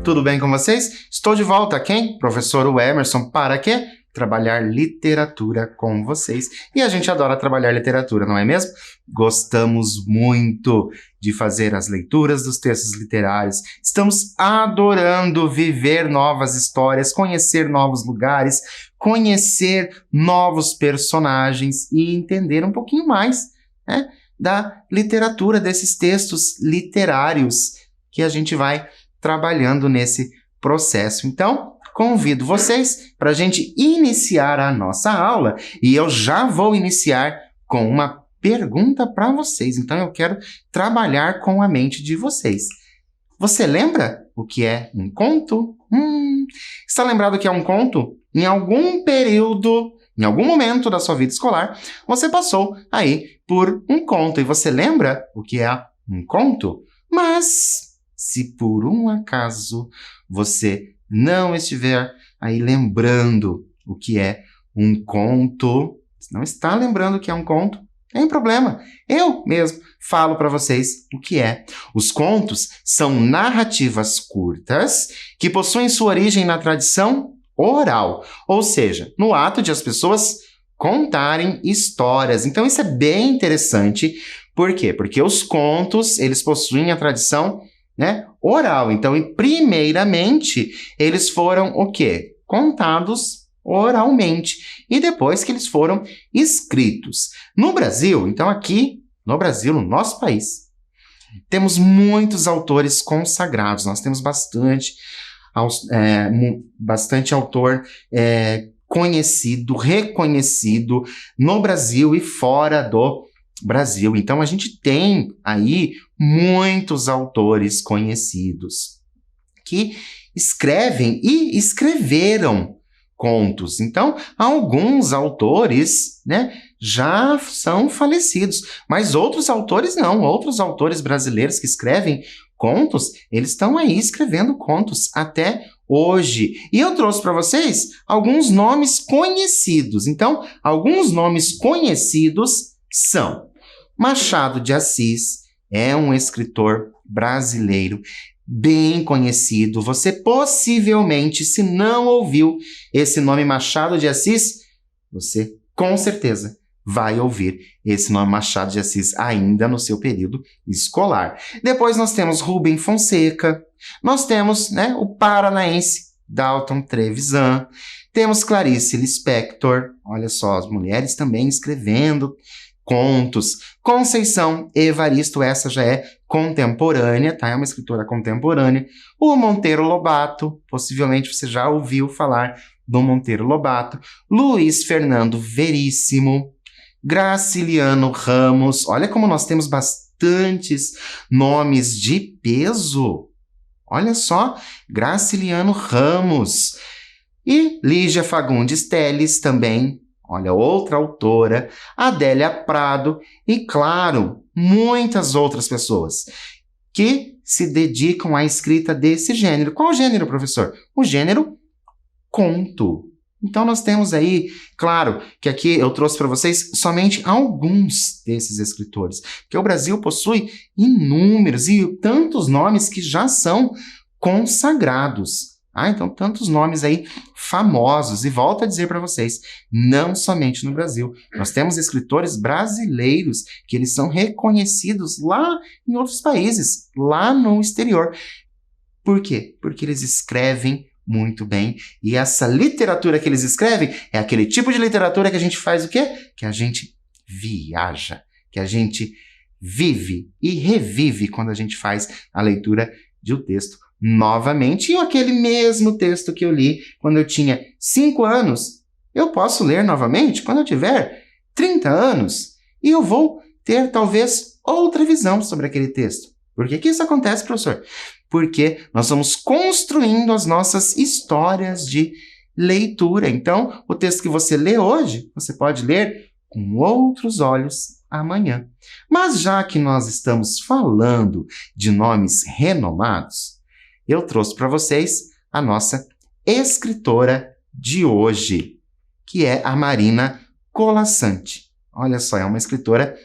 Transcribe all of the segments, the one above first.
tudo bem com vocês? Estou de volta, quem? Professor Emerson, para quê? Trabalhar literatura com vocês. E a gente adora trabalhar literatura, não é mesmo? Gostamos muito de fazer as leituras dos textos literários. Estamos adorando viver novas histórias, conhecer novos lugares, conhecer novos personagens e entender um pouquinho mais, né, da literatura, desses textos literários que a gente vai trabalhando nesse processo. Então, convido vocês para a gente iniciar a nossa aula e eu já vou iniciar com uma pergunta para vocês. Então, eu quero trabalhar com a mente de vocês. Você lembra o que é um conto? Está lembrado o que é um conto? Em algum período, em algum momento da sua vida escolar, você passou aí por um conto. E você lembra o que é um conto? Mas, se por um acaso você não estiver aí lembrando o que é um conto, se não está lembrando o que é um conto, não tem problema. Eu mesmo falo para vocês o que é. Os contos são narrativas curtas que possuem sua origem na tradição oral, ou seja, no ato de as pessoas contarem histórias. Então isso é bem interessante. Por quê? Porque os contos, eles possuem a tradição, né, oral. Então, primeiramente, eles foram o quê? Contados oralmente. E depois que eles foram escritos. No Brasil, então aqui no Brasil, no nosso país, temos muitos autores consagrados. Nós temos bastante autor conhecido, reconhecido no Brasil e fora do Brasil. Então, a gente tem aí muitos autores conhecidos que escrevem e escreveram contos. Então, alguns autores, né, já são falecidos, mas outros autores não. Outros autores brasileiros que escrevem contos, eles estão aí escrevendo contos até hoje. E eu trouxe para vocês alguns nomes conhecidos. Então, alguns nomes conhecidos são Machado de Assis, é um escritor brasileiro bem conhecido. Você possivelmente, se não ouviu esse nome Machado de Assis, você com certeza vai ouvir esse nome Machado de Assis ainda no seu período escolar. Depois nós temos Rubem Fonseca, nós temos, né, o paranaense Dalton Trevisan, temos Clarice Lispector, olha só, as mulheres também escrevendo contos. Conceição Evaristo, essa já é contemporânea, tá? É uma escritora contemporânea. O Monteiro Lobato, possivelmente você já ouviu falar do Monteiro Lobato. Luiz Fernando Veríssimo. Graciliano Ramos. Olha como nós temos bastantes nomes de peso. Olha só, Graciliano Ramos. E Lígia Fagundes Telles também. Olha, outra autora, Adélia Prado e, claro, muitas outras pessoas que se dedicam à escrita desse gênero. Qual gênero, professor? O gênero conto. Então, nós temos aí, claro, que aqui eu trouxe para vocês somente alguns desses escritores, porque o Brasil possui inúmeros e tantos nomes que já são consagrados. Então, tantos nomes aí famosos. E volto a dizer para vocês, não somente no Brasil. Nós temos escritores brasileiros que eles são reconhecidos lá em outros países, lá no exterior. Por quê? Porque eles escrevem muito bem. E essa literatura que eles escrevem é aquele tipo de literatura que a gente faz o quê? Que a gente viaja, que a gente vive e revive quando a gente faz a leitura de um texto novamente. E aquele mesmo texto que eu li quando eu tinha 5 anos, eu posso ler novamente quando eu tiver 30 anos. E eu vou ter, talvez, outra visão sobre aquele texto. Por que isso acontece, professor? Porque nós vamos construindo as nossas histórias de leitura. Então, o texto que você lê hoje, você pode ler com outros olhos amanhã. Mas já que nós estamos falando de nomes renomados, eu trouxe para vocês a nossa escritora de hoje, que é a Marina Colasanti. Olha só, é uma escritora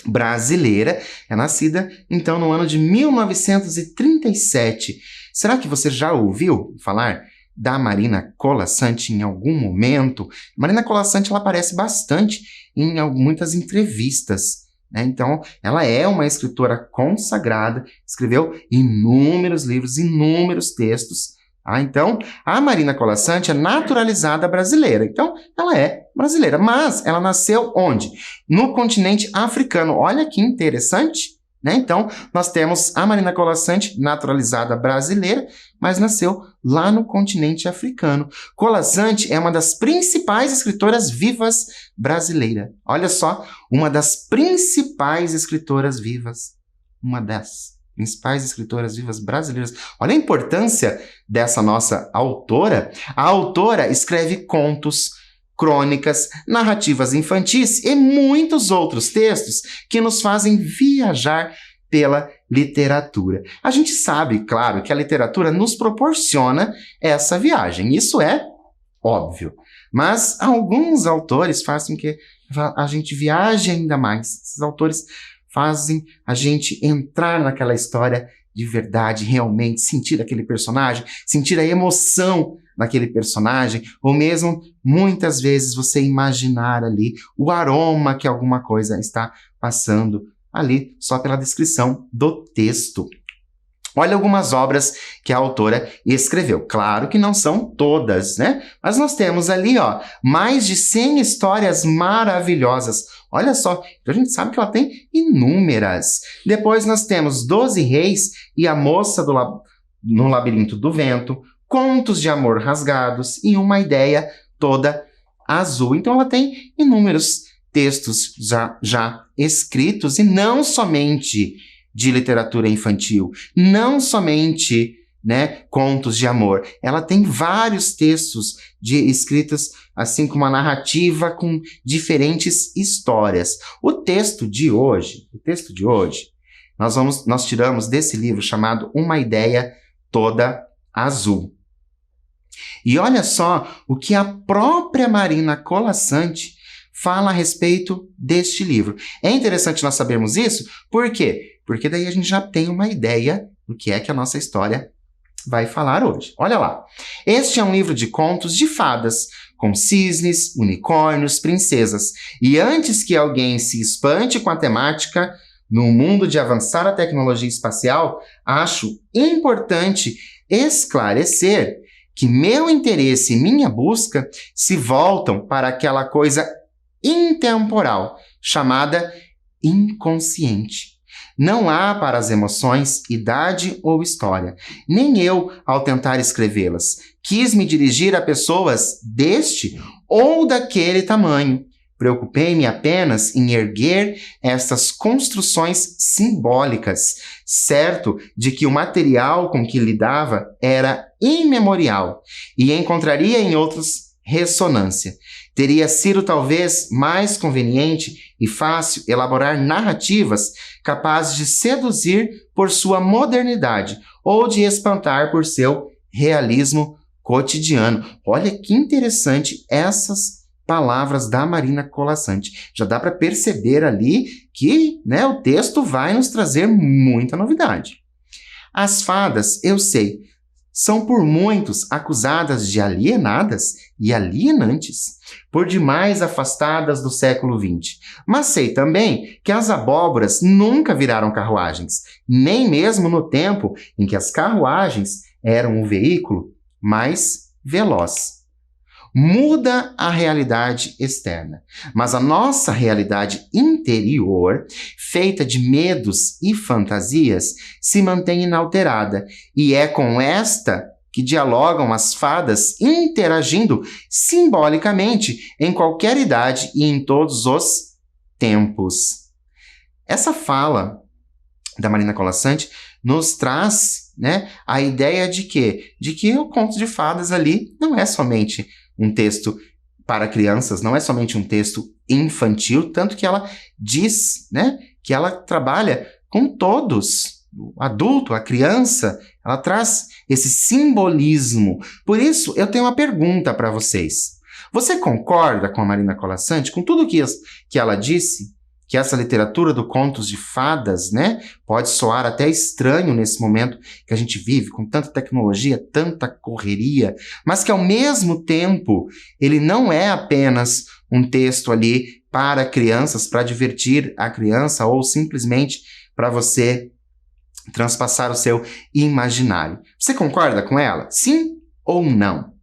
brasileira, é nascida, então, no ano de 1937. Será que você já ouviu falar da Marina Colasanti em algum momento? Marina Colasanti, ela aparece bastante em muitas entrevistas, né? Então, ela é uma escritora consagrada, escreveu inúmeros livros, inúmeros textos. Então, a Marina Colasanti é naturalizada brasileira. Então, ela é brasileira, mas ela nasceu onde? No continente africano. Olha que interessante, né? Então, nós temos a Marina Colasanti, naturalizada brasileira, mas nasceu lá no continente africano. Colasanti é uma das principais escritoras vivas brasileiras. Olha só, uma das principais escritoras vivas. Uma das principais escritoras vivas brasileiras. Olha a importância dessa nossa autora. A autora escreve contos, crônicas, narrativas infantis e muitos outros textos que nos fazem viajar pela literatura. A gente sabe, claro, que a literatura nos proporciona essa viagem. Isso é óbvio. Mas alguns autores fazem que a gente viaje ainda mais. Esses autores fazem a gente entrar naquela história de verdade, realmente, sentir aquele personagem, sentir a emoção naquele personagem, ou mesmo, muitas vezes, você imaginar ali o aroma que alguma coisa está passando ali, só pela descrição do texto. Olha algumas obras que a autora escreveu. Claro que não são todas, né? Mas nós temos ali, ó, mais de 100 histórias maravilhosas. Olha só, então a gente sabe que ela tem inúmeras. Depois nós temos 12 Reis e a Moça no Labirinto do Vento, Contos de Amor Rasgados e Uma Ideia Toda Azul. Então ela tem inúmeros textos já escritos, e não somente de literatura infantil, não somente, né, contos de amor. Ela tem vários textos escritos assim com uma narrativa com diferentes histórias. O texto de hoje, nós tiramos desse livro chamado Uma Ideia Toda Azul. E olha só o que a própria Marina Colasanti fala a respeito deste livro. É interessante nós sabermos isso, por quê? Porque daí a gente já tem uma ideia do que é que a nossa história vai falar hoje. Olha lá. Este é um livro de contos de fadas, com cisnes, unicórnios, princesas. E antes que alguém se espante com a temática, no mundo de avançada tecnologia espacial, acho importante esclarecer que meu interesse e minha busca se voltam para aquela coisa intemporal, chamada inconsciente. Não há para as emoções idade ou história. Nem eu, ao tentar escrevê-las, quis me dirigir a pessoas deste ou daquele tamanho. Preocupei-me apenas em erguer estas construções simbólicas, certo de que o material com que lidava era imemorial e encontraria em outros ressonância. Teria sido talvez mais conveniente e fácil elaborar narrativas capazes de seduzir por sua modernidade ou de espantar por seu realismo cotidiano. Olha que interessante essas palavras da Marina Colasanti. Já dá para perceber ali que, né, o texto vai nos trazer muita novidade. As fadas, eu sei, são por muitos acusadas de alienadas e alienantes, por demais afastadas do século XX. Mas sei também que as abóboras nunca viraram carruagens, nem mesmo no tempo em que as carruagens eram o veículo mais veloz. Muda a realidade externa, mas a nossa realidade interior, feita de medos e fantasias, se mantém inalterada, e é com esta que dialogam as fadas, interagindo simbolicamente em qualquer idade e em todos os tempos. Essa fala da Marina Colasanti nos traz, né, a ideia de que o conto de fadas ali não é somente um texto para crianças, não é somente um texto infantil, tanto que ela diz, né, que ela trabalha com todos, o adulto, a criança, ela traz esse simbolismo. Por isso, eu tenho uma pergunta para vocês. Você concorda com a Marina Colasanti, com tudo que ela disse que essa literatura do contos de fadas, né, pode soar até estranho nesse momento que a gente vive, com tanta tecnologia, tanta correria, mas que ao mesmo tempo ele não é apenas um texto ali para crianças, para divertir a criança ou simplesmente para você transpassar o seu imaginário. Você concorda com ela? Sim ou não?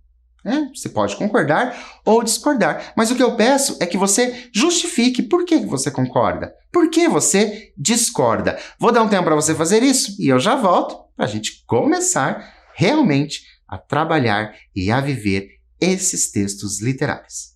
Você pode concordar ou discordar, mas o que eu peço é que você justifique por que você concorda, por que você discorda. Vou dar um tempo para você fazer isso e eu já volto para a gente começar realmente a trabalhar e a viver esses textos literários.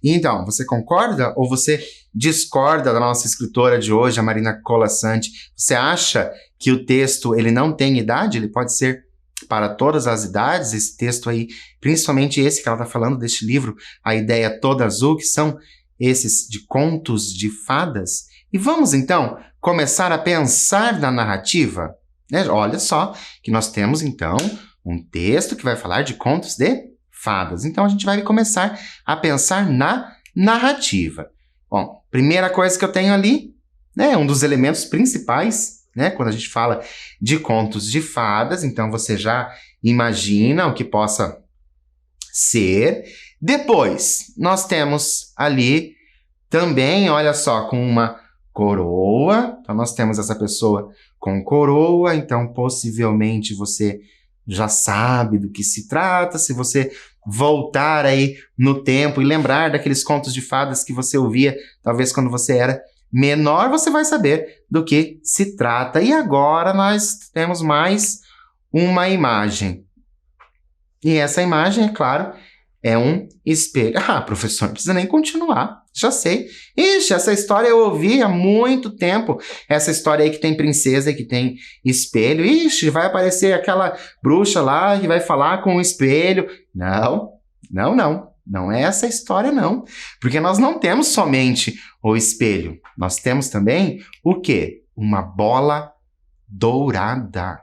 Então, você concorda ou você discorda da nossa escritora de hoje, a Marina Colasanti? Você acha que o texto ele não tem idade? Ele pode ser para todas as idades? Esse texto aí, principalmente esse que ela está falando deste livro, A Ideia Toda Azul, que são esses de contos de fadas? E vamos, então, começar a pensar na narrativa? Olha só que nós temos, então, um texto que vai falar de contos de fadas. Então, a gente vai começar a pensar na narrativa. Bom, primeira coisa que eu tenho ali, um dos elementos principais, quando a gente fala de contos de fadas, então você já imagina o que possa ser. Depois, nós temos ali também, olha só, com uma coroa. Então, nós temos essa pessoa com coroa, então possivelmente você já sabe do que se trata. Se você voltar aí no tempo e lembrar daqueles contos de fadas que você ouvia, talvez quando você era menor, você vai saber do que se trata. E agora nós temos mais uma imagem. E essa imagem, é claro, é um espelho. Ah, professor, não precisa nem continuar. Já sei. Ixi, essa história eu ouvi há muito tempo. Essa história aí que tem princesa e que tem espelho. Ixi, vai aparecer aquela bruxa lá que vai falar com o espelho. Não, não, não. Não é essa história, não. Porque nós não temos somente o espelho. Nós temos também o quê? Uma bola dourada.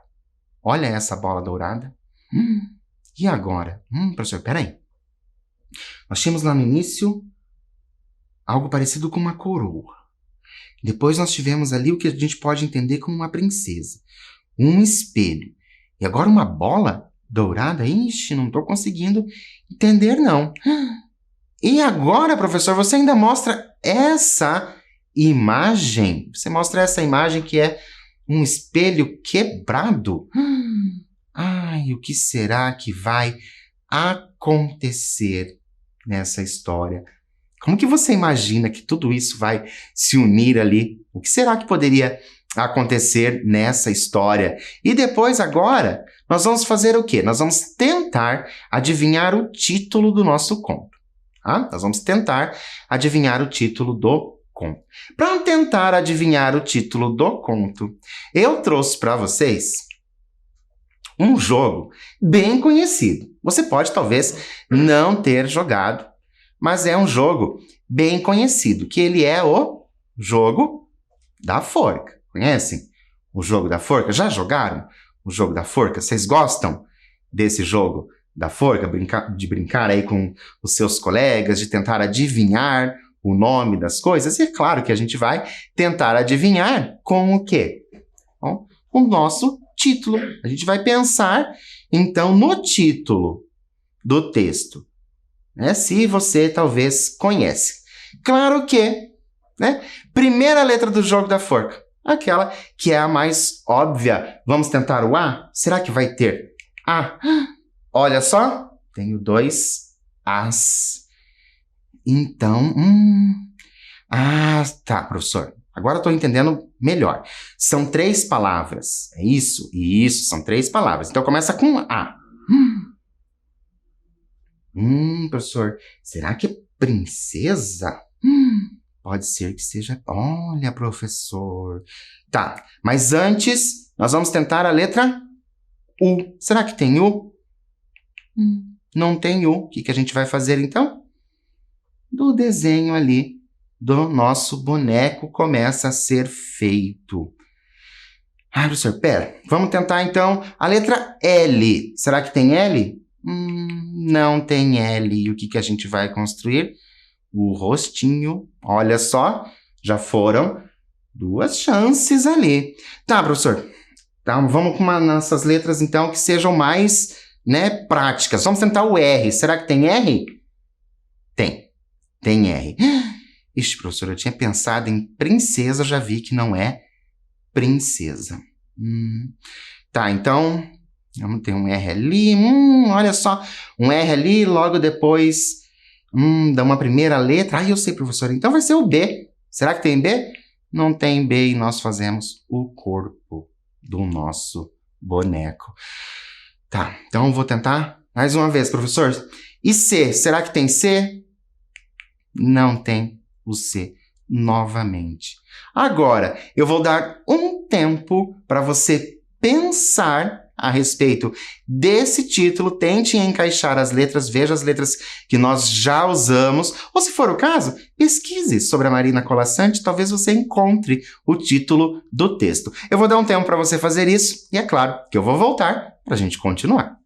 Olha essa bola dourada. E agora? Professor, peraí. Nós tínhamos lá no início algo parecido com uma coroa. Depois nós tivemos ali o que a gente pode entender como uma princesa. Um espelho. E agora uma bola dourada? Ixi, não estou conseguindo entender, não. E agora, professor, você ainda mostra essa imagem. Você mostra essa imagem que é um espelho quebrado. Ai, o que será que vai acontecer nessa história? Como que você imagina que tudo isso vai se unir ali? O que será que poderia acontecer nessa história? E depois, agora, nós vamos fazer o quê? Nós vamos tentar adivinhar o título do nosso conto. Nós vamos tentar adivinhar o título do conto. Para tentar adivinhar o título do conto, eu trouxe para vocês um jogo bem conhecido. Você pode, talvez, não ter jogado, mas é um jogo bem conhecido, que ele é o jogo da forca. Conhecem o jogo da forca? Já jogaram o jogo da forca? Vocês gostam desse jogo da forca? De brincar aí com os seus colegas, de tentar adivinhar o nome das coisas? E é claro que a gente vai tentar adivinhar com o quê? Bom, o nosso título. A gente vai pensar, então, no título do texto. Se você talvez conhece. Claro que né? Primeira letra do jogo da forca. Aquela que é a mais óbvia. Vamos tentar o A? Será que vai ter A? Olha só, tenho 2 As. Então, tá, professor. Agora estou entendendo melhor. São 3 palavras. É isso? Isso, são 3 palavras. Então começa com A. Professor, será que é princesa? Pode ser que seja... Olha, professor. Tá, mas antes, nós vamos tentar a letra U. Será que tem U? Não tem U. O que a gente vai fazer, então? Do desenho ali do nosso boneco começa a ser feito. Professor, pera. Vamos tentar, então, a letra L. Será que tem L? Não tem L. E o que a gente vai construir? O rostinho. Olha só, já foram 2 chances ali. Tá, professor. Tá, vamos com nessas letras, então, que sejam mais, né, práticas. Vamos tentar o R. Será que tem R? Tem R. Ixi, professor, eu tinha pensado em princesa, já vi que não é princesa. Tá, então, vamos ter um R ali. Olha só, um R ali, logo depois... dá uma primeira letra. Eu sei, professor. Então vai ser o B. Será que tem B? Não tem B e nós fazemos o corpo do nosso boneco. Tá, então eu vou tentar mais uma vez, professor. E C? Será que tem C? Não tem o C novamente. Agora, eu vou dar um tempo para você pensar a respeito desse título, tente encaixar as letras, veja as letras que nós já usamos, ou se for o caso, pesquise sobre a Marina Colasanti, talvez você encontre o título do texto. Eu vou dar um tempo para você fazer isso, e é claro que eu vou voltar para a gente continuar.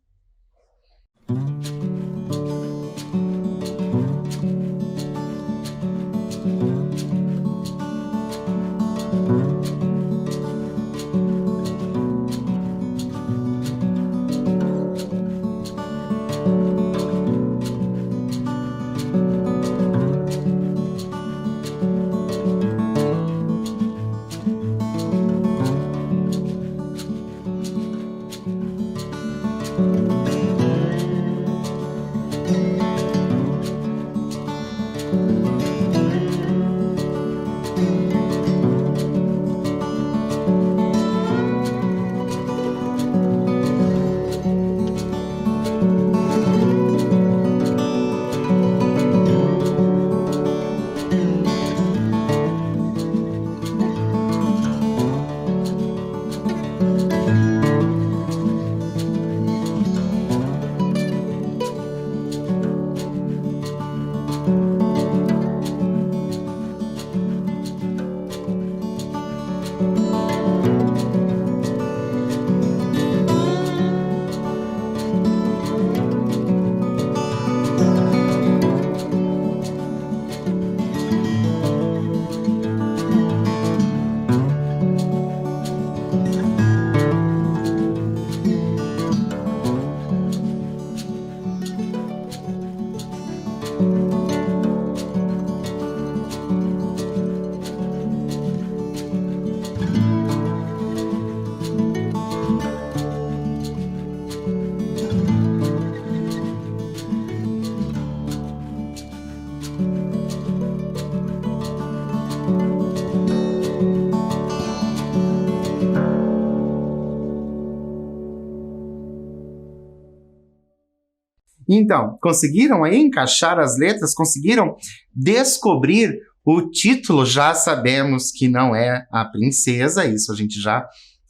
Então, conseguiram aí encaixar as letras? Conseguiram descobrir o título? Já sabemos que não é a princesa, isso a gente já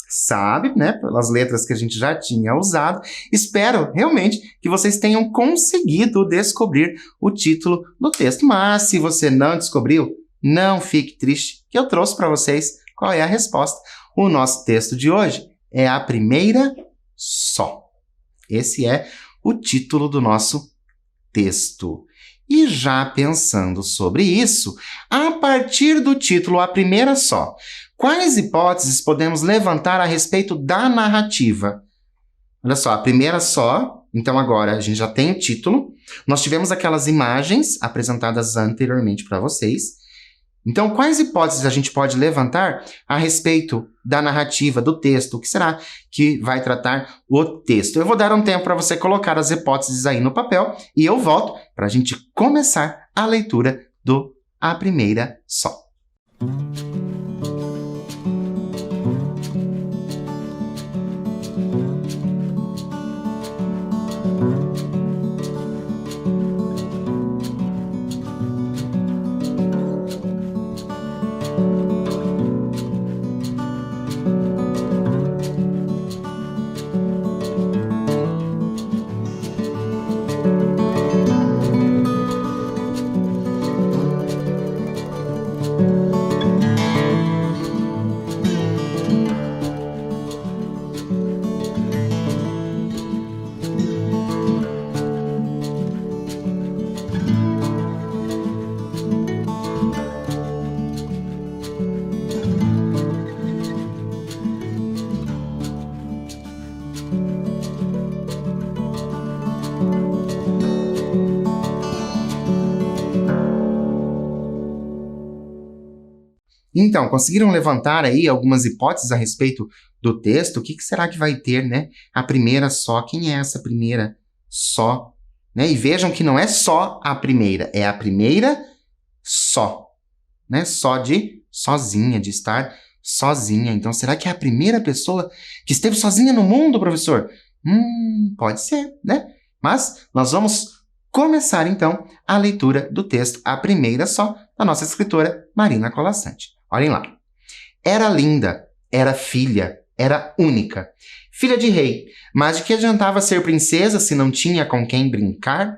sabe, né? Pelas letras que a gente já tinha usado. Espero realmente que vocês tenham conseguido descobrir o título do texto. Mas se você não descobriu, não fique triste, que eu trouxe para vocês qual é a resposta. O nosso texto de hoje é a primeira só. Esse é o título do nosso texto. E já pensando sobre isso, a partir do título A Primeira Só, quais hipóteses podemos levantar a respeito da narrativa? Olha só, a primeira só, então agora a gente já tem o título, nós tivemos aquelas imagens apresentadas anteriormente para vocês, Então, quais hipóteses a gente pode levantar a respeito da narrativa, do texto? O que será que vai tratar o texto? Eu vou dar um tempo para você colocar as hipóteses aí no papel e eu volto para a gente começar a leitura do A Primeira Só. Então, conseguiram levantar aí algumas hipóteses a respeito do texto? O que será que vai ter, né? A primeira só. Quem é essa primeira só? Né? E vejam que não é só a primeira, é a primeira só. Né? Só de sozinha, de estar sozinha. Então, será que é a primeira pessoa que esteve sozinha no mundo, professor? Pode ser, né? Mas nós vamos começar, então, a leitura do texto, a primeira só, da nossa escritora Marina Colasanti. Olhem lá. Era linda, era filha, era única. Filha de rei, mas de que adiantava ser princesa se não tinha com quem brincar?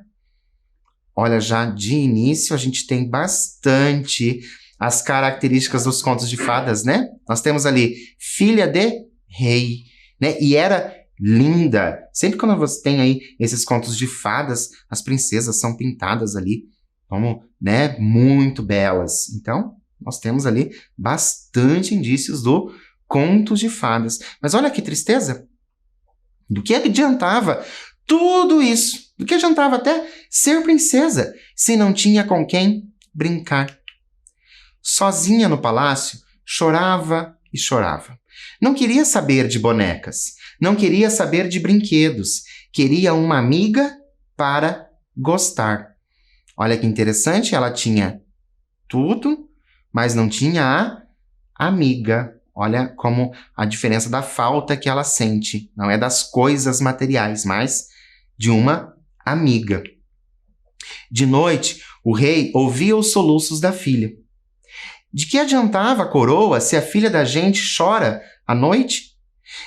Olha, já de início a gente tem bastante as características dos contos de fadas, né? Nós temos ali filha de rei, né? E era linda. Sempre quando você tem aí esses contos de fadas, as princesas são pintadas ali como, né, muito belas. Então, nós temos ali bastante indícios do contos de fadas. Mas olha que tristeza. Do que adiantava tudo isso? Do que adiantava até ser princesa se não tinha com quem brincar? Sozinha no palácio, chorava e chorava. Não queria saber de bonecas, não queria saber de brinquedos, queria uma amiga para gostar. Olha que interessante, ela tinha tudo, mas não tinha a amiga. Olha como a diferença da falta que ela sente. Não é das coisas materiais, mas de uma amiga. De noite, o rei ouvia os soluços da filha. De que adiantava a coroa se a filha da gente chora à noite?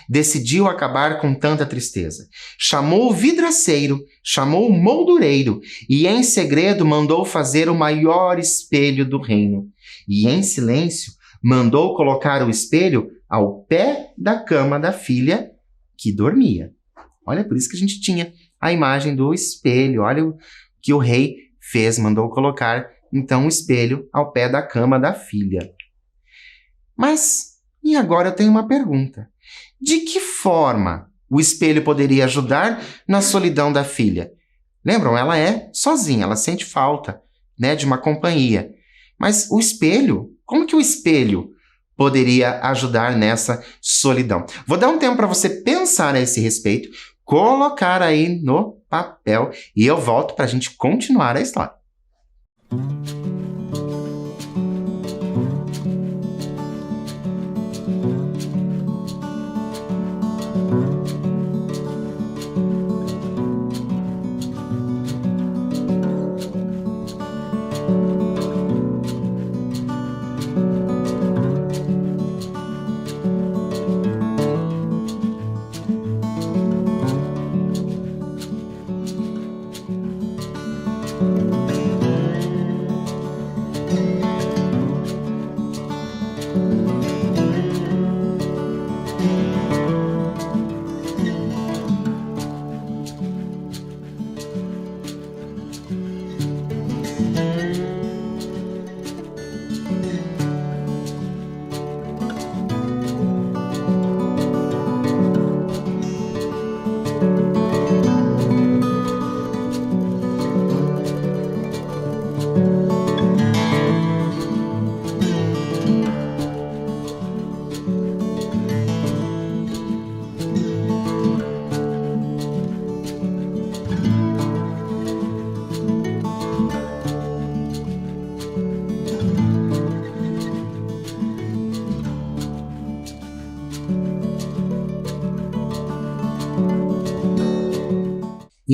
Decidiu acabar com tanta tristeza. Chamou o vidraceiro, chamou o moldureiro e em segredo mandou fazer o maior espelho do reino. E em silêncio mandou colocar o espelho ao pé da cama da filha que dormia. Olha, por isso que a gente tinha a imagem do espelho. Olha o que o rei fez, mandou colocar então o espelho ao pé da cama da filha. Mas, e agora eu tenho uma pergunta. De que forma o espelho poderia ajudar na solidão da filha? Lembram, ela é sozinha, ela sente falta, né, de uma companhia. Mas o espelho, como que o espelho poderia ajudar nessa solidão? Vou dar um tempo para você pensar a esse respeito, colocar aí no papel e eu volto para a gente continuar a história.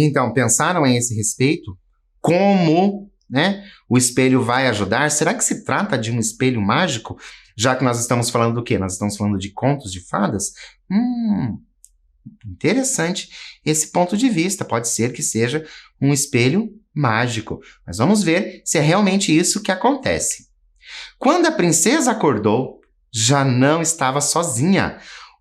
Então, pensaram a esse respeito? Como, né, o espelho vai ajudar? Será que se trata de um espelho mágico? Já que nós estamos falando do quê? Nós estamos falando de contos de fadas? Interessante esse ponto de vista. Pode ser que seja um espelho mágico. Mas vamos ver se é realmente isso que acontece. Quando a princesa acordou, já não estava sozinha.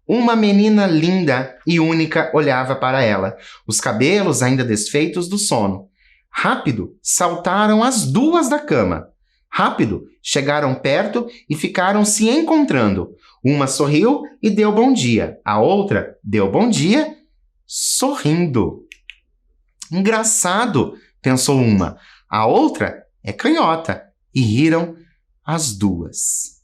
Uma menina linda e única olhava para ela, os cabelos ainda desfeitos do sono. Rápido, saltaram as duas da cama. Rápido, chegaram perto e ficaram se encontrando. Uma sorriu e deu bom dia. A outra deu bom dia sorrindo. Engraçado, pensou uma. A outra é canhota. E riram as duas.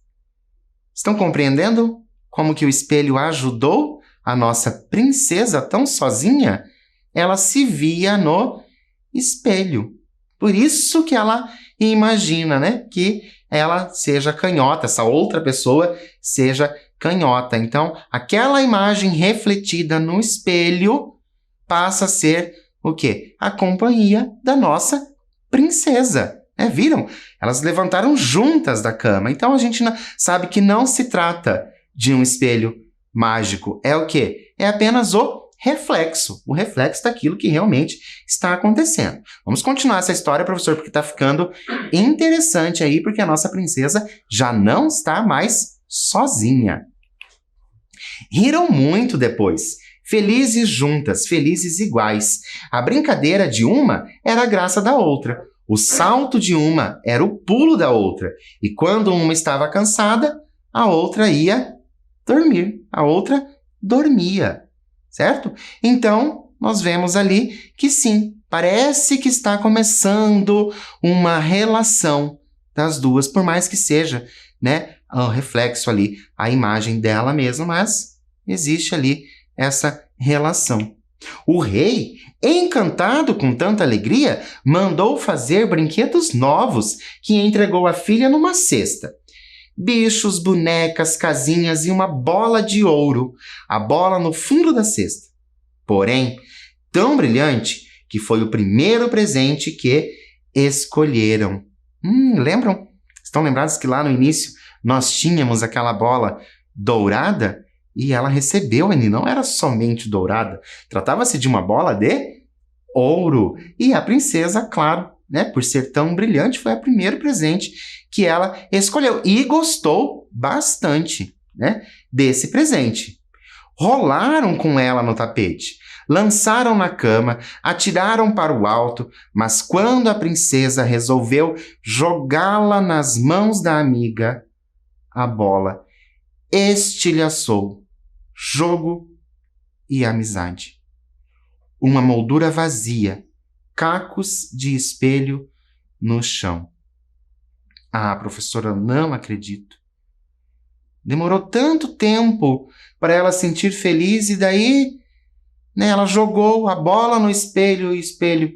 Estão compreendendo como que o espelho ajudou a nossa princesa tão sozinha? Ela se via no espelho. Por isso que ela imagina, né, que ela seja canhota, essa outra pessoa seja canhota. Então, aquela imagem refletida no espelho passa a ser o quê? A companhia da nossa princesa. Viram? Elas levantaram juntas da cama. Então, a gente sabe que não se trata de um espelho mágico. É o quê? É apenas o reflexo daquilo que realmente está acontecendo. Vamos continuar essa história, professor, porque está ficando interessante aí, porque a nossa princesa já não está mais sozinha. Riram muito depois, felizes juntas, felizes iguais. A brincadeira de uma era a graça da outra. O salto de uma era o pulo da outra. E quando uma estava cansada, a outra ia dormir. A outra dormia. Certo? Então, nós vemos ali que sim, parece que está começando uma relação das duas, por mais que seja, né, o reflexo ali, a imagem dela mesma, mas existe ali essa relação. O rei, encantado com tanta alegria, mandou fazer brinquedos novos que entregou à filha numa cesta. Bichos, bonecas, casinhas e uma bola de ouro, a bola no fundo da cesta. Porém, tão brilhante que foi o primeiro presente que escolheram. Lembram? Estão lembrados que lá no início nós tínhamos aquela bola dourada? E ela recebeu, e não era somente dourada, tratava-se de uma bola de ouro. E a princesa, claro, né, por ser tão brilhante, foi o primeiro presente que ela escolheu e gostou bastante, né, desse presente. Rolaram com ela no tapete, lançaram na cama, atiraram para o alto, mas quando a princesa resolveu jogá-la nas mãos da amiga, a bola estilhaçou jogo e amizade. Uma moldura vazia, cacos de espelho no chão. Ah, professora, não acredito. Demorou tanto tempo para ela sentir feliz e daí, né, ela jogou a bola no espelho e o espelho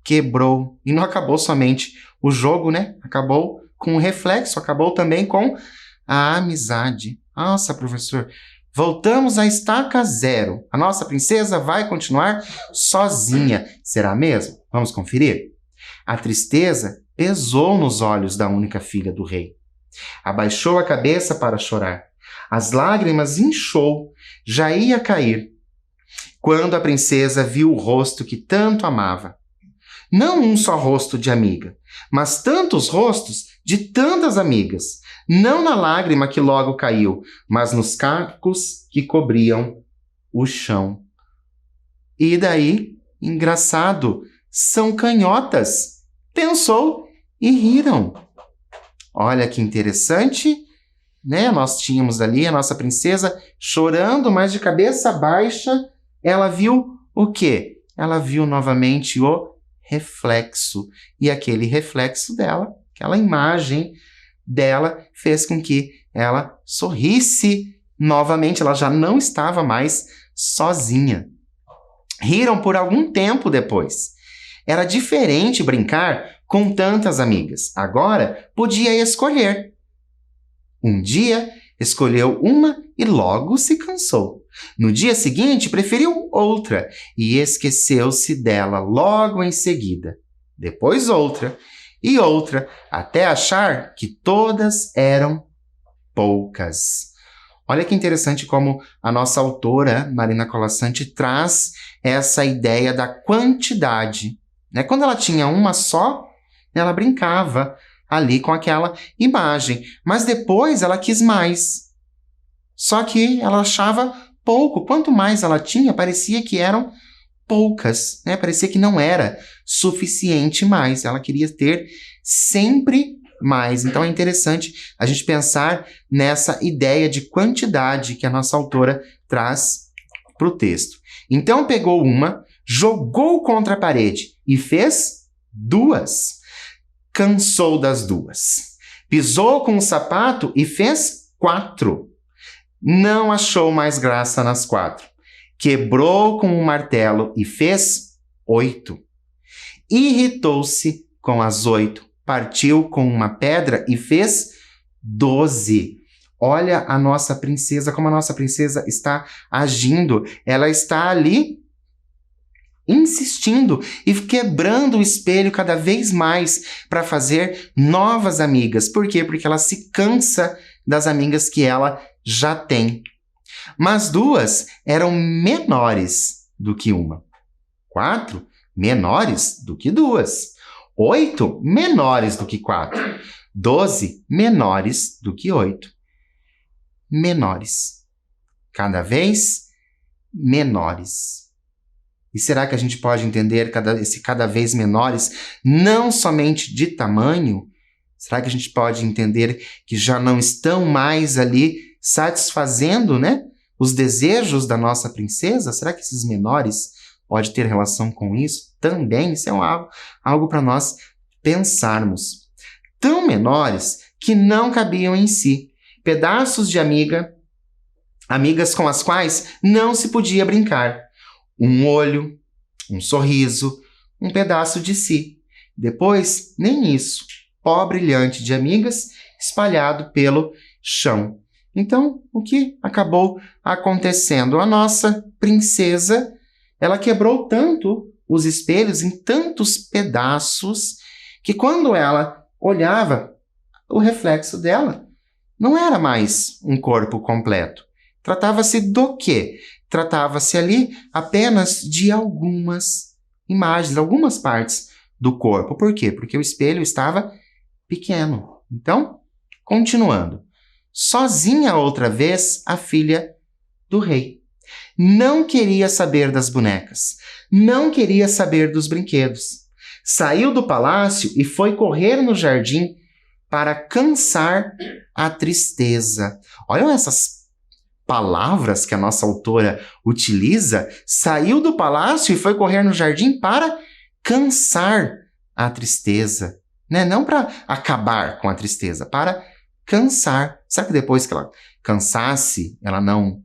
quebrou. E não acabou somente o jogo, né? Acabou com o reflexo, acabou também com a amizade. Nossa, professor, voltamos à estaca zero. A nossa princesa vai continuar sozinha. Será mesmo? Vamos conferir? A tristeza pesou nos olhos da única filha do rei. Abaixou a cabeça para chorar. As lágrimas inchou, já ia cair. Quando a princesa viu o rosto que tanto amava. Não um só rosto de amiga, mas tantos rostos de tantas amigas. Não na lágrima que logo caiu, mas nos cacos que cobriam o chão. E daí, engraçado, são canhotas, pensou e riram. Olha que interessante, né? Nós tínhamos ali a nossa princesa chorando, mas de cabeça baixa, ela viu o quê? Ela viu novamente o reflexo. E aquele reflexo dela, aquela imagem dela, fez com que ela sorrisse novamente. Ela já não estava mais sozinha. Riram por algum tempo depois. Era diferente brincar com tantas amigas. Agora podia escolher. Um dia Escolheu uma e logo se cansou. No dia seguinte, preferiu outra e esqueceu-se dela logo em seguida. Depois outra e outra, até achar que todas eram poucas. Olha que interessante como a nossa autora, Marina Colasanti, traz essa ideia da quantidade. Quando ela tinha uma só, ela brincava ali com aquela imagem. Mas depois ela quis mais. Só que ela achava pouco. Quanto mais ela tinha, parecia que eram poucas. Parecia que não era suficiente mais. Ela queria ter sempre mais. Então é interessante a gente pensar nessa ideia de quantidade que a nossa autora traz para o texto. Então pegou uma, jogou contra a parede e fez 2. Cansou das 2. Pisou com o sapato e fez 4. Não achou mais graça nas 4. Quebrou com um martelo e fez 8. Irritou-se com as 8. Partiu com uma pedra e fez 12. Olha a nossa princesa, como a nossa princesa está agindo. Ela está ali insistindo e quebrando o espelho cada vez mais para fazer novas amigas. Por quê? Porque ela se cansa das amigas que ela já tem. Mas 2 eram menores do que uma. 4 menores do que 2. 8 menores do que 4. 12 menores do que 8. Menores. Cada vez menores. E será que a gente pode entender esse cada vez menores não somente de tamanho? Será que a gente pode entender que já não estão mais ali satisfazendo, os desejos da nossa princesa? Será que esses menores podem ter relação com isso? Também, isso é algo para nós pensarmos. Tão menores que não cabiam em si. Pedaços de amigas com as quais não se podia brincar. Um olho, um sorriso, um pedaço de si. Depois, nem isso. Pó brilhante de amigas espalhado pelo chão. Então, o que acabou acontecendo? A nossa princesa, ela quebrou tanto os espelhos em tantos pedaços que quando ela olhava, o reflexo dela não era mais um corpo completo. Tratava-se do quê? Tratava-se ali apenas de algumas imagens, algumas partes do corpo. Por quê? Porque o espelho estava pequeno. Então, continuando. Sozinha outra vez, a filha do rei. Não queria saber das bonecas. Não queria saber dos brinquedos. Saiu do palácio e foi correr no jardim para cansar a tristeza. Olha essas palavras que a nossa autora utiliza. Saiu do palácio e foi correr no jardim para cansar a tristeza. Não para acabar com a tristeza, para cansar. Será que depois que ela cansasse, ela não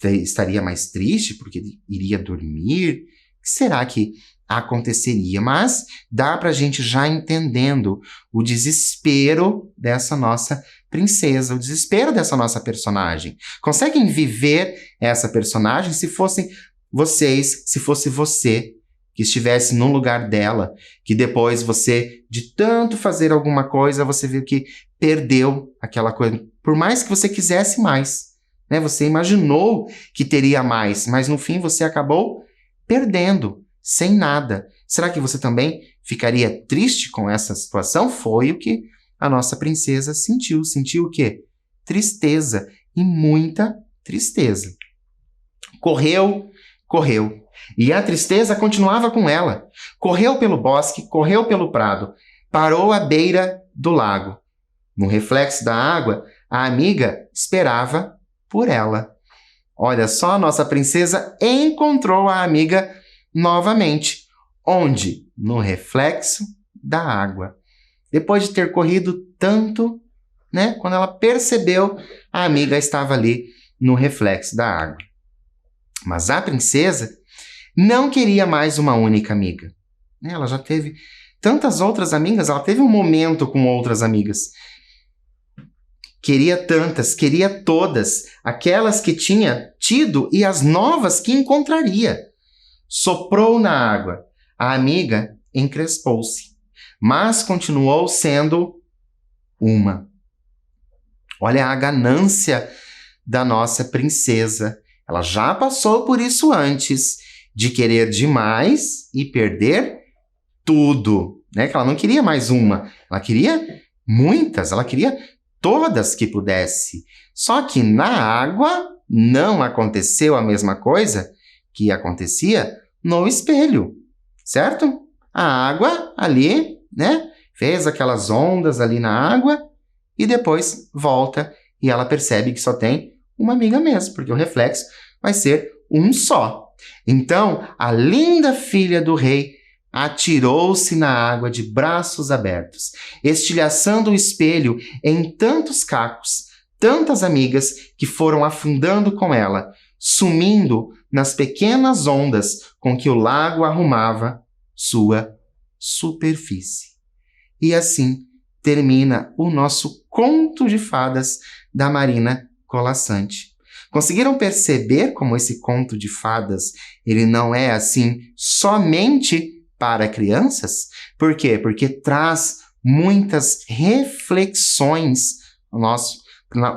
estaria mais triste porque iria dormir? O que será que aconteceria? Mas dá para a gente já entendendo o desespero dessa nossa princesa, o desespero dessa nossa personagem. Conseguem viver essa personagem se fossem vocês, se fosse você que estivesse no lugar dela, que depois você, de tanto fazer alguma coisa, você viu que perdeu aquela coisa. Por mais que você quisesse mais, Você imaginou que teria mais, mas no fim você acabou perdendo, sem nada. Será que você também ficaria triste com essa situação? Foi o que a nossa princesa sentiu. Sentiu o quê? Tristeza, e muita tristeza. Correu, correu. E a tristeza continuava com ela. Correu pelo bosque, correu pelo prado, parou à beira do lago. No reflexo da água, a amiga esperava por ela. Olha só, nossa princesa encontrou a amiga novamente. Onde? No reflexo da água. Depois de ter corrido tanto, quando ela percebeu, a amiga estava ali no reflexo da água. Mas a princesa não queria mais uma única amiga. Ela já teve tantas outras amigas, ela teve um momento com outras amigas. Queria tantas, queria todas, aquelas que tinha tido e as novas que encontraria. Soprou na água. A amiga encrespou-se, mas continuou sendo uma. Olha a ganância da nossa princesa. Ela já passou por isso antes, de querer demais e perder tudo, né? Que ela não queria mais uma, ela queria muitas, ela queria todas que pudesse. Só que na água não aconteceu a mesma coisa que acontecia no espelho, certo? A água ali, né? Fez aquelas ondas ali na água e depois volta e ela percebe que só tem uma amiga mesmo, porque o reflexo vai ser um só. Então, a linda filha do rei atirou-se na água de braços abertos, estilhaçando o espelho em tantos cacos, tantas amigas que foram afundando com ela, sumindo nas pequenas ondas com que o lago arrumava sua superfície. E assim termina o nosso conto de fadas da Marina Colasanti. Conseguiram perceber como esse conto de fadas ele não é assim somente para crianças? Por quê? Porque traz muitas reflexões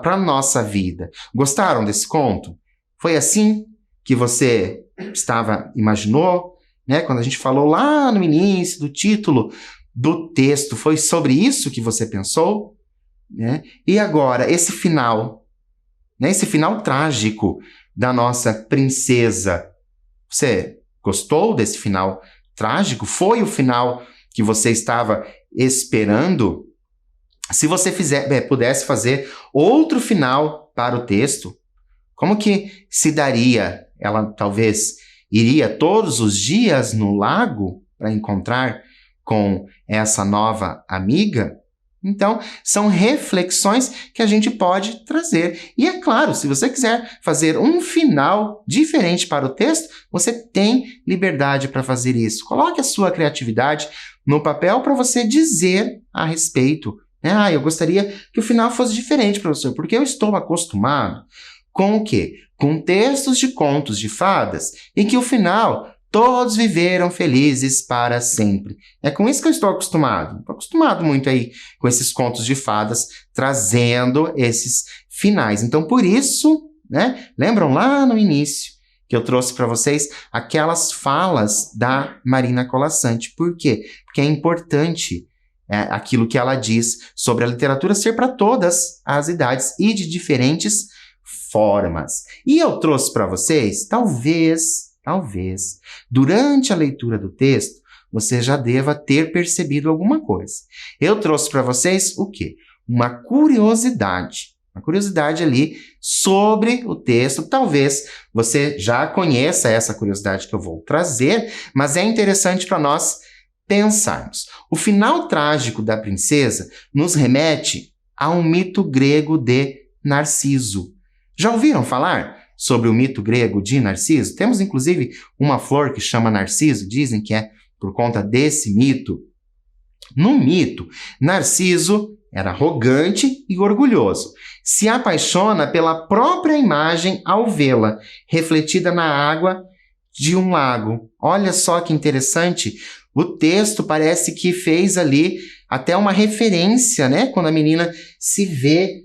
para a nossa vida. Gostaram desse conto? Foi assim que você imaginou, né? Quando a gente falou lá no início do título do texto, foi sobre isso que você pensou? Né? E agora, esse final, né? Esse final trágico da nossa princesa. Você gostou desse final trágico? Foi o final que você estava esperando? Se você pudesse fazer outro final para o texto, como que se daria? Ela talvez iria todos os dias no lago para encontrar com essa nova amiga? Então, são reflexões que a gente pode trazer. E é claro, se você quiser fazer um final diferente para o texto, você tem liberdade para fazer isso. Coloque a sua criatividade no papel para você dizer a respeito. Eu gostaria que o final fosse diferente, professor, porque eu estou acostumado com o quê? Com textos de contos de fadas em que o final todos viveram felizes para sempre. É com isso que eu estou acostumado. Estou acostumado muito aí com esses contos de fadas trazendo esses finais. Então, por isso, né? Lembram lá no início que eu trouxe para vocês aquelas falas da Marina Colasanti. Por quê? Porque é importante aquilo que ela diz sobre a literatura ser para todas as idades e de diferentes formas. E eu trouxe para vocês, talvez, durante a leitura do texto, você já deva ter percebido alguma coisa. Eu trouxe para vocês o quê? Uma curiosidade ali sobre o texto. Talvez você já conheça essa curiosidade que eu vou trazer, mas é interessante para nós pensarmos. O final trágico da princesa nos remete a um mito grego de Narciso. Já ouviram falar sobre o mito grego de Narciso? Temos, inclusive, uma flor que chama Narciso, dizem que é por conta desse mito. No mito, Narciso era arrogante e orgulhoso. Se apaixona pela própria imagem ao vê-la, refletida na água de um lago. Olha só que interessante. O texto parece que fez ali até uma referência, né? Quando a menina se vê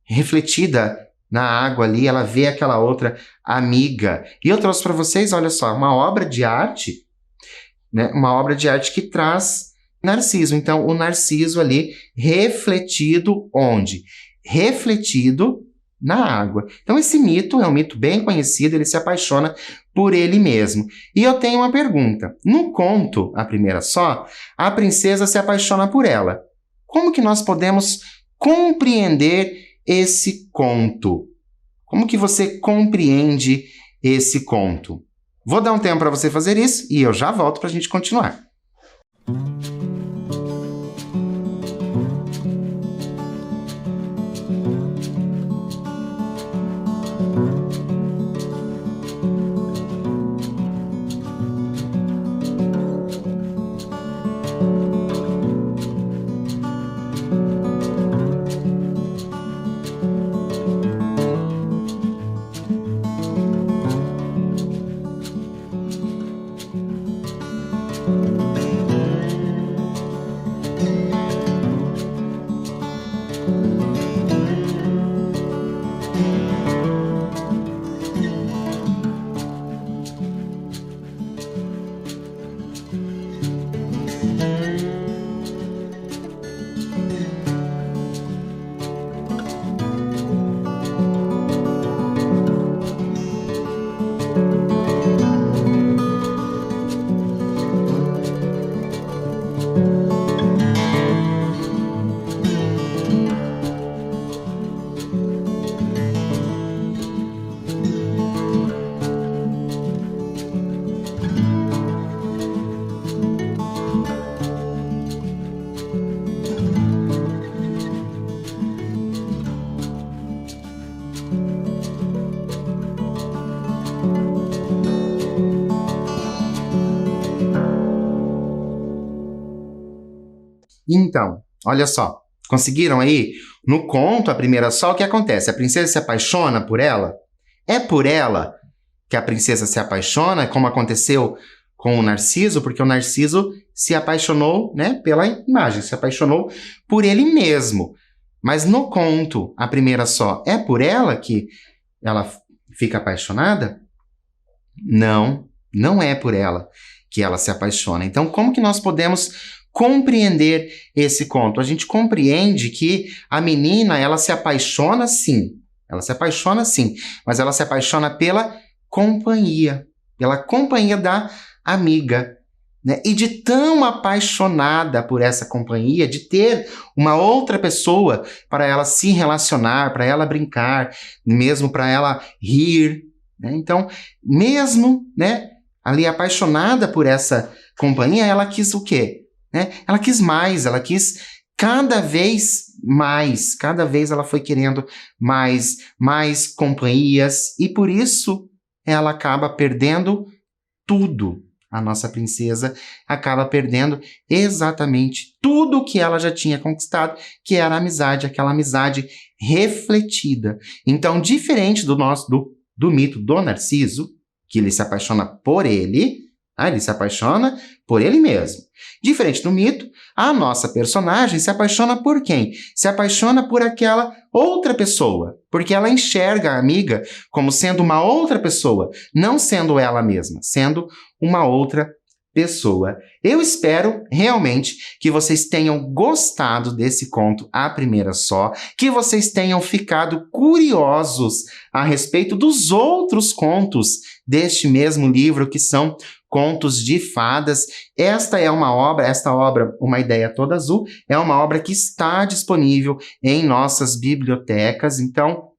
refletida na água ali, ela vê aquela outra amiga. E eu trouxe para vocês, olha só, uma obra de arte, né? Uma obra de arte que traz Narciso. Então, o Narciso ali refletido onde? Refletido na água. Então, esse mito é um mito bem conhecido, ele se apaixona por ele mesmo. E eu tenho uma pergunta. No conto, A Primeira Só, a princesa se apaixona por ela. Como que nós podemos compreender esse conto? Como que você compreende esse conto? Vou dar um tempo para você fazer isso e eu já volto para a gente continuar. Então, olha só, conseguiram aí? No conto, a primeira só, o que acontece? A princesa se apaixona por ela? É por ela que a princesa se apaixona, como aconteceu com o Narciso, porque o Narciso se apaixonou, né, pela imagem, se apaixonou por ele mesmo. Mas no conto, a primeira só, é por ela que ela fica apaixonada? Não, não é por ela que ela se apaixona. Então, como que nós podemos compreender esse conto? A gente compreende que a menina, ela se apaixona sim. Ela se apaixona sim, mas ela se apaixona pela companhia da amiga, né? E de tão apaixonada por essa companhia, de ter uma outra pessoa para ela se relacionar, para ela brincar, mesmo para ela rir, né? Então, mesmo, né, ali apaixonada por essa companhia, ela quis o quê? Né? Ela quis mais, ela quis cada vez mais, cada vez ela foi querendo mais companhias, e por isso ela acaba perdendo tudo. A nossa princesa acaba perdendo exatamente tudo que ela já tinha conquistado, que era a amizade, aquela amizade refletida. Então, diferente do mito do Narciso, que ele se apaixona por ele, ele se apaixona por ele mesmo. Diferente do mito, a nossa personagem se apaixona por quem? Se apaixona por aquela outra pessoa, porque ela enxerga a amiga como sendo uma outra pessoa, não sendo ela mesma, sendo uma outra pessoa. Eu espero realmente que vocês tenham gostado desse conto A Primeira Só, que vocês tenham ficado curiosos a respeito dos outros contos deste mesmo livro, que são Contos de Fadas. Esta obra, Uma Ideia Toda Azul, é uma obra que está disponível em nossas bibliotecas. Então,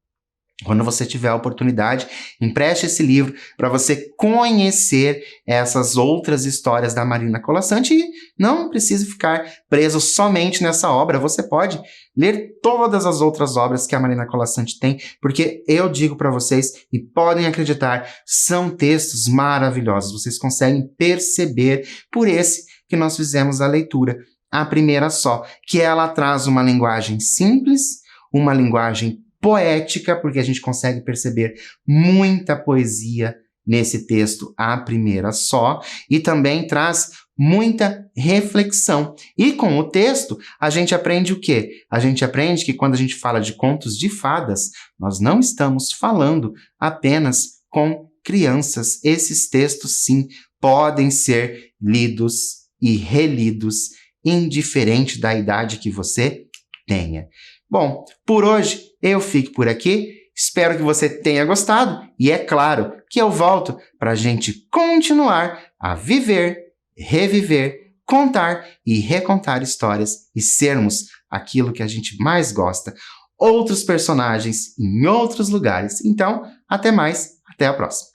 quando você tiver a oportunidade, empreste esse livro para você conhecer essas outras histórias da Marina Colasanti e não precise ficar preso somente nessa obra. Você pode ler todas as outras obras que a Marina Colasanti tem, porque eu digo para vocês, e podem acreditar, são textos maravilhosos. Vocês conseguem perceber por esse que nós fizemos a leitura, A Primeira Só, que ela traz uma linguagem simples, uma linguagem poética, porque a gente consegue perceber muita poesia nesse texto A Primeira Só, e também traz muita reflexão. E com o texto, a gente aprende o quê? A gente aprende que quando a gente fala de contos de fadas, nós não estamos falando apenas com crianças. Esses textos, sim, podem ser lidos e relidos, indiferente da idade que você tenha. Bom, por hoje eu fico por aqui. Espero que você tenha gostado e é claro que eu volto para a gente continuar a viver, reviver, contar e recontar histórias e sermos aquilo que a gente mais gosta, outros personagens em outros lugares. Então, até mais, até a próxima.